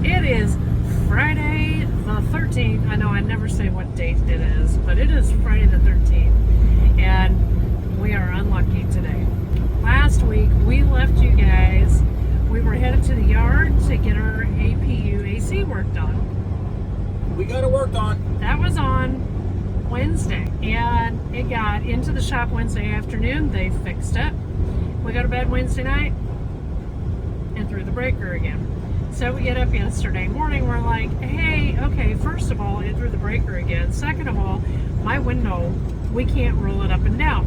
It is Friday the 13th. I know I never say what date it is, but it is Friday the 13th. And we are unlucky today. Last week we left you guys. We were headed to the yard to get our APU AC work done. We got it worked on. That was on Wednesday, and it got into the shop Wednesday afternoon. They fixed it. We go to bed Wednesday night and threw the breaker again. So we get up yesterday morning, we're like, hey, okay, first of all, it threw the breaker again. Second of all, my window, we can't roll it up and down.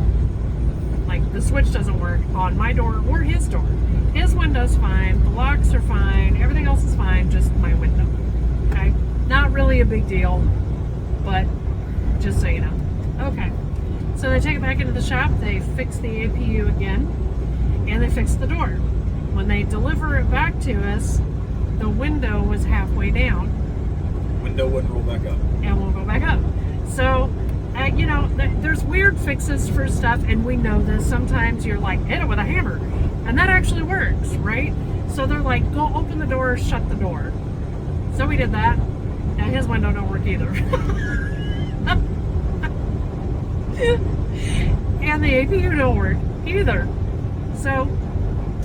Like, the switch doesn't work on my door or his door. His window's fine, the locks are fine, everything else is fine, just my window. Okay? Not really a big deal, but just so you know. Okay. So they take it back into the shop, they fix the APU again, and they fix the door. When they deliver it back to us, the window was halfway down. Window wouldn't roll back up. And we'll go back up. So, you know, there's weird fixes for stuff, and we know this. Sometimes you're like, hit it with a hammer. And that actually works, right? So they're like, go open the door, shut the door. So we did that. And his window don't work either. And the APU don't work either. So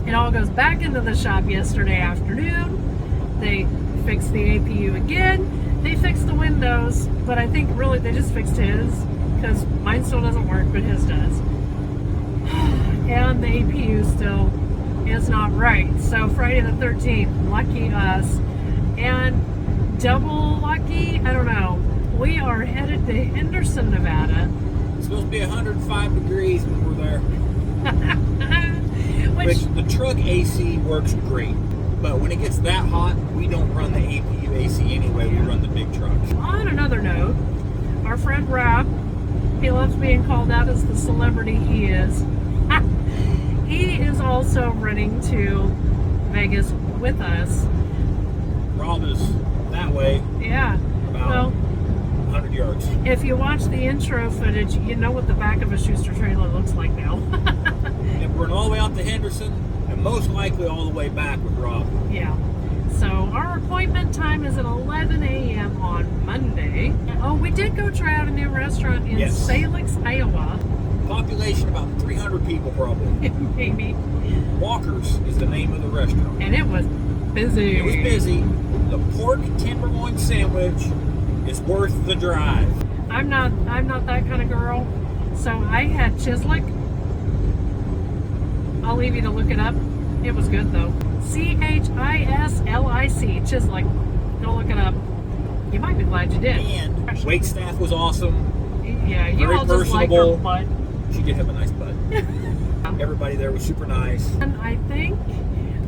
it all goes back into the shop yesterday afternoon. They fixed the APU again. They fixed the windows, but I think really they just fixed his, because mine still doesn't work, but his does. And the APU still is not right. So Friday the 13th, lucky us. And double lucky, I don't know. We are headed to Henderson, Nevada. It's supposed to be 105 degrees when we're there. Which the truck AC works great. But when it gets that hot, we don't run the APU AC anyway. We run the big trucks. On another note, our friend Rob, he loves being called out as the celebrity he is. He is also running to Vegas with us. Rob is that way. Yeah. About 100 yards. If you watch the intro footage, you know what the back of a Schuster trailer looks like now. And we're all the way out to Henderson, and most likely all the way back with Rob. Yeah. So our appointment time is at 11 a.m. on Monday. Oh, we did go try out a new restaurant in Salix, Iowa. Population about 300 people probably. Maybe. Walker's is the name of the restaurant. And it was busy. It was busy. The pork tenderloin sandwich is worth the drive. I'm not that kind of girl. So I had Chislic. I'll leave you to look it up. It was good though. Chislic. Chislic. Go look it up. You might be glad you did. And wait staff was awesome. Yeah, you very all just like her butt. She did have a nice butt. Everybody there was super nice. And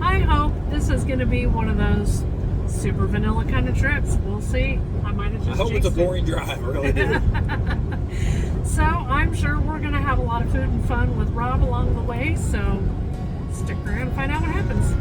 I hope this is going to be one of those super vanilla kind of trips. We'll see. I might have just I hope it's a boring drive. I really do. So I'm sure we're going to have a lot of food and fun with Rob along the way. So stick around and find out what happens.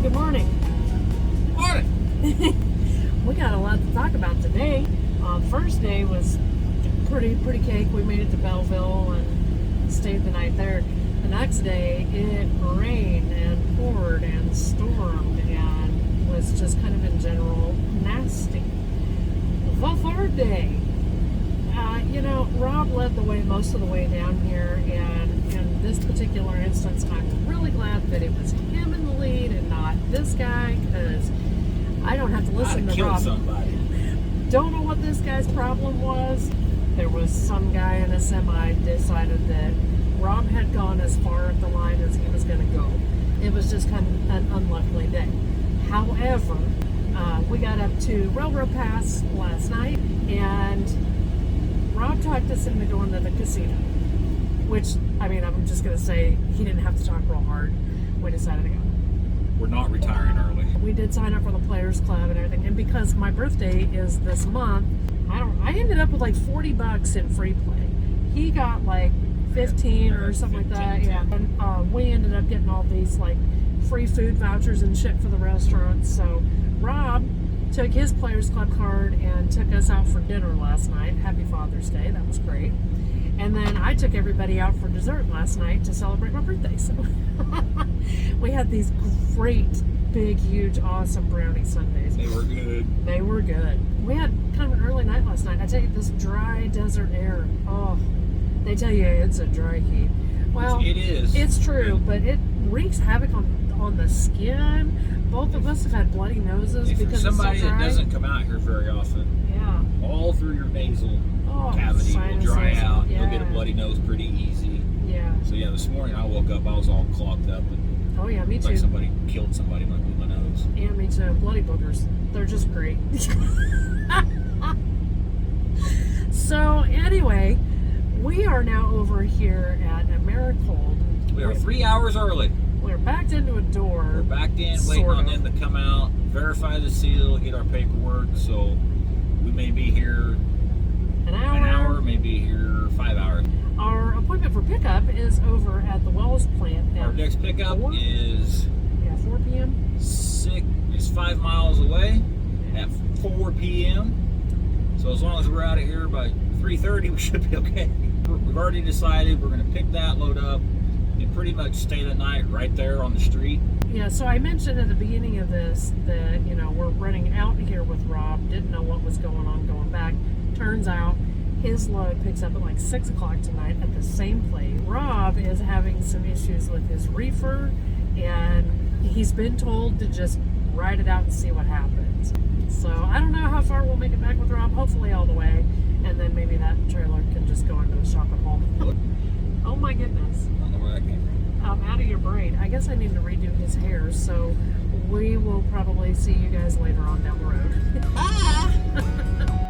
good morning. Morning. We got a lot to talk about today. First day was pretty cake. We made it to Belleville and stayed the night there. The next day, it rained and poured and stormed and was just kind of in general nasty. The third day, Rob led the way most of the way down here, and in this particular instance, I'm really glad that it was him in the lead and not this guy, because I don't have to listen to Rob. Somebody. Don't know what this guy's problem was. There was some guy in a semi decided that Rob had gone as far up the line as he was going to go. It was just kind of an unlucky day. However, we got up to Railroad Pass last night, and Rob talked us into going to the casino, which, I'm just going to say he didn't have to talk real hard. We decided to go. We're not retiring early. We did sign up for the Players Club and everything, and because my birthday is this month, I ended up with like $40 in free play. He got like 15 or something like that, yeah. And we ended up getting all these like free food vouchers and shit for the restaurants. So Rob took his Players Club card and took us out for dinner last night. Happy Father's Day, that was great. And then I took everybody out for dessert last night to celebrate my birthday. So we had these great, big, huge, awesome brownie sundaes. They were good. They were good. We had kind of an early night last night. I tell you, this dry desert air. Oh, they tell you it's a dry heat. Well, it is. It's true, but it wreaks havoc on the skin. Both of us have had bloody noses If because you're somebody it's so that dry. doesn't come out here very often, Yeah. all through your nasal cavity will sinuses, dry out. yeah. You'll get a bloody nose pretty easy. Yeah. So yeah, this morning I woke up, I was all clogged up and Oh yeah, me looked too. like somebody killed somebody with my nose. Yeah, me too. Bloody boogers. They're just great. So anyway, we are now over here at Americold. We are 3 hours early. We're backed into a door. We're backed in, waiting Sort on of. them to come out, verify the seal, get our paperwork. So we may be here An hour. an hour, maybe here 5 hours. Our appointment for pickup is over at the Wells plant. Our At next pickup 4? is 4 p.m. 5 miles away at 4 p.m. So as long as we're out of here by 3:30, we should be okay. We've already decided we're going to pick that load up and pretty much stay the night right there on the street. Yeah, so I mentioned at the beginning of this that, we're running out here with Rob. Didn't know what was going on going back. Turns out his load picks up at like 6 o'clock tonight at the same place. Rob is having some issues with his reefer, and he's been told to just ride it out and see what happens. So I don't know how far we'll make it back with Rob. Hopefully all the way. And then maybe that trailer can just go into a shop at home. Oh my goodness. I don't know where that came from. Out of your braid. I guess I need to redo his hair, so we will probably see you guys later on down the road. Bye!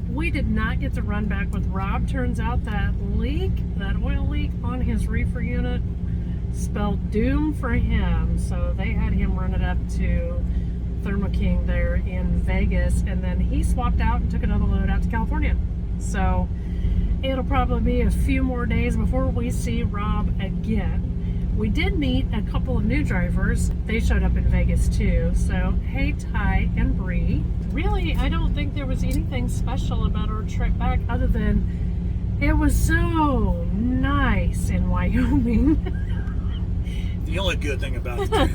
We did not get to run back with Rob. Turns out that oil leak on his reefer unit spelled doom for him. So they had him run it up to Thermo King there in Vegas, and then he swapped out and took another load out to California. So it'll probably be a few more days before we see Rob again. We did meet a couple of new drivers. They showed up in Vegas too. So hey, Ty and Bree. Really, I don't think there was anything special about our trip back other than it was so nice in Wyoming. The only good thing about the trip.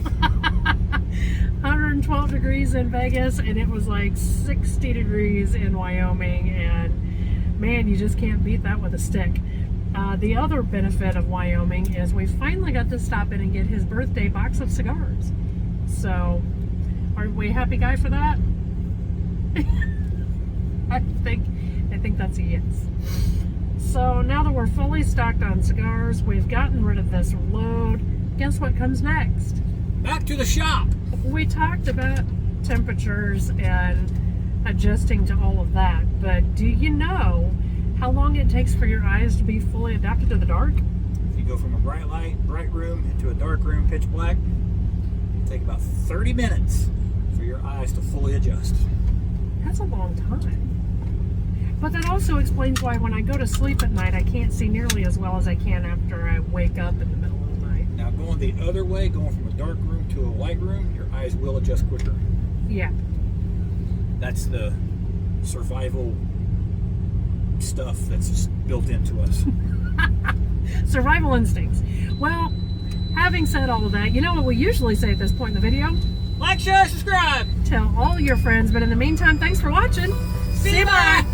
112 degrees in Vegas, and it was like 60 degrees in Wyoming, and man, you just can't beat that with a stick. The other benefit of Wyoming is we finally got to stop in and get his birthday box of cigars. So, are we a happy guy for that? I think that's a yes. So now that we're fully stocked on cigars, we've gotten rid of this load. Guess what comes next? Back to the shop. We talked about temperatures and adjusting to all of that, but do you know how long it takes for your eyes to be fully adapted to the dark? If you go from a bright room into a dark room, pitch black, it'll take about 30 minutes for your eyes to fully adjust. That's a long time. But that also explains why when I go to sleep at night, I can't see nearly as well as I can after I wake up in the middle of the night. Now going the other way, going from a dark room to a light room, your eyes will adjust quicker. Yeah. That's the survival stuff that's just built into us. Survival instincts. Well, having said all of that, you know what we usually say at this point in the video? Like, share, subscribe. Tell all your friends, but in the meantime, thanks for watching. See you, bye.